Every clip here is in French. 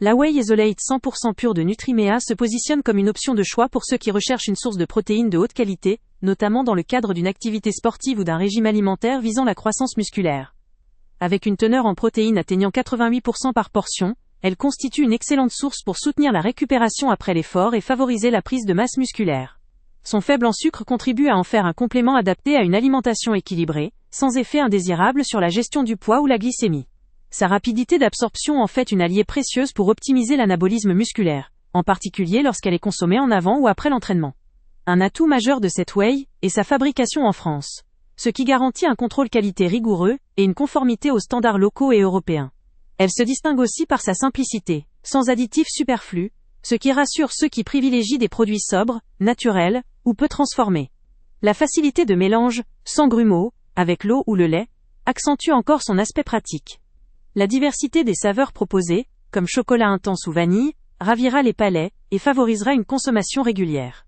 La Whey Isolate 100% pure de Nutrimea se positionne comme une option de choix pour ceux qui recherchent une source de protéines de haute qualité, notamment dans le cadre d'une activité sportive ou d'un régime alimentaire visant la croissance musculaire. Avec une teneur en protéines atteignant 88% par portion, elle constitue une excellente source pour soutenir la récupération après l'effort et favoriser la prise de masse musculaire. Son faible en sucre contribue à en faire un complément adapté à une alimentation équilibrée, sans effet indésirable sur la gestion du poids ou la glycémie. Sa rapidité d'absorption en fait une alliée précieuse pour optimiser l'anabolisme musculaire, en particulier lorsqu'elle est consommée en avant ou après l'entraînement. Un atout majeur de cette whey est sa fabrication en France, ce qui garantit un contrôle qualité rigoureux et une conformité aux standards locaux et européens. Elle se distingue aussi par sa simplicité, sans additifs superflus, ce qui rassure ceux qui privilégient des produits sobres, naturels ou peu transformés. La facilité de mélange, sans grumeaux, avec l'eau ou le lait, accentue encore son aspect pratique. La diversité des saveurs proposées, comme chocolat intense ou vanille, ravira les palais et favorisera une consommation régulière.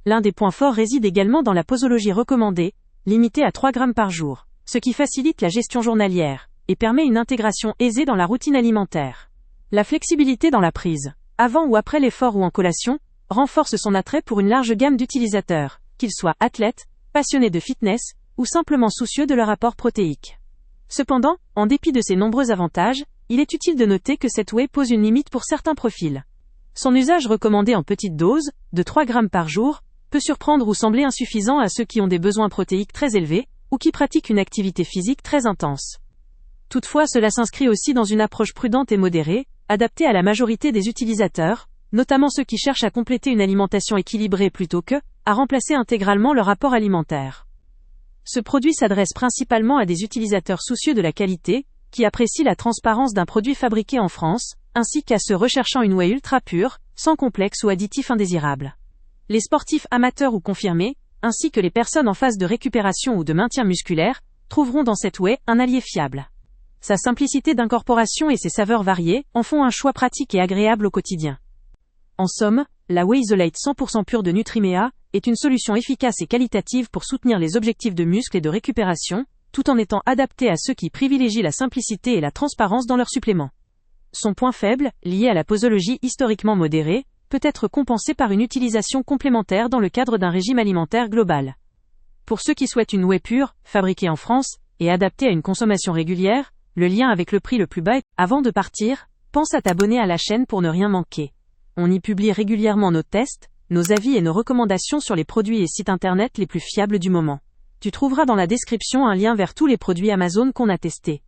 L'un des points forts réside également dans la posologie recommandée, limitée à 3 grammes par jour, ce qui facilite la gestion journalière et permet une intégration aisée dans la routine alimentaire. La flexibilité dans la prise, avant ou après l'effort ou en collation, renforce son attrait pour une large gamme d'utilisateurs, qu'ils soient athlètes, passionnés de fitness ou simplement soucieux de leur apport protéique. Cependant, en dépit de ces nombreux avantages, il est utile de noter que cette whey pose une limite pour certains profils. Son usage recommandé en petite dose, de 3 grammes par jour, peut surprendre ou sembler insuffisant à ceux qui ont des besoins protéiques très élevés, ou qui pratiquent une activité physique très intense. Toutefois, cela s'inscrit aussi dans une approche prudente et modérée, adaptée à la majorité des utilisateurs, notamment ceux qui cherchent à compléter une alimentation équilibrée plutôt que à remplacer intégralement leur apport alimentaire. Ce produit s'adresse principalement à des utilisateurs soucieux de la qualité, qui apprécient la transparence d'un produit fabriqué en France, ainsi qu'à ceux recherchant une whey ultra pure, sans complexe ou additifs indésirables. Les sportifs amateurs ou confirmés, ainsi que les personnes en phase de récupération ou de maintien musculaire, trouveront dans cette whey un allié fiable. Sa simplicité d'incorporation et ses saveurs variées en font un choix pratique et agréable au quotidien. En somme, la Whey Isolate 100% pure de Nutrimea est une solution efficace et qualitative pour soutenir les objectifs de muscle et de récupération, tout en étant adaptée à ceux qui privilégient la simplicité et la transparence dans leurs suppléments. Son point faible, lié à la posologie historiquement modérée, peut être compensé par une utilisation complémentaire dans le cadre d'un régime alimentaire global. Pour ceux qui souhaitent une whey pure, fabriquée en France, et adaptée à une consommation régulière, le lien avec le prix le plus bas est... Avant de partir, pense à t'abonner à la chaîne pour ne rien manquer. On y publie régulièrement nos tests, nos avis et nos recommandations sur les produits et sites internet les plus fiables du moment. Tu trouveras dans la description un lien vers tous les produits Amazon qu'on a testés.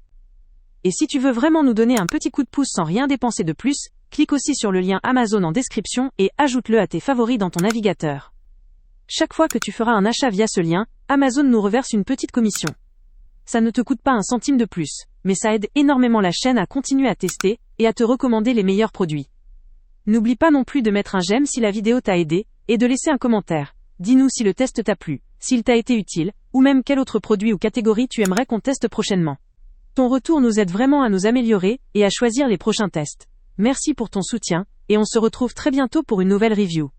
Et si tu veux vraiment nous donner un petit coup de pouce sans rien dépenser de plus, clique aussi sur le lien Amazon en description et ajoute-le à tes favoris dans ton navigateur. Chaque fois que tu feras un achat via ce lien, Amazon nous reverse une petite commission. Ça ne te coûte pas un centime de plus, mais ça aide énormément la chaîne à continuer à tester et à te recommander les meilleurs produits. N'oublie pas non plus de mettre un j'aime si la vidéo t'a aidé, et de laisser un commentaire. Dis-nous si le test t'a plu, s'il t'a été utile, ou même quel autre produit ou catégorie tu aimerais qu'on teste prochainement. Ton retour nous aide vraiment à nous améliorer et à choisir les prochains tests. Merci pour ton soutien, et on se retrouve très bientôt pour une nouvelle review.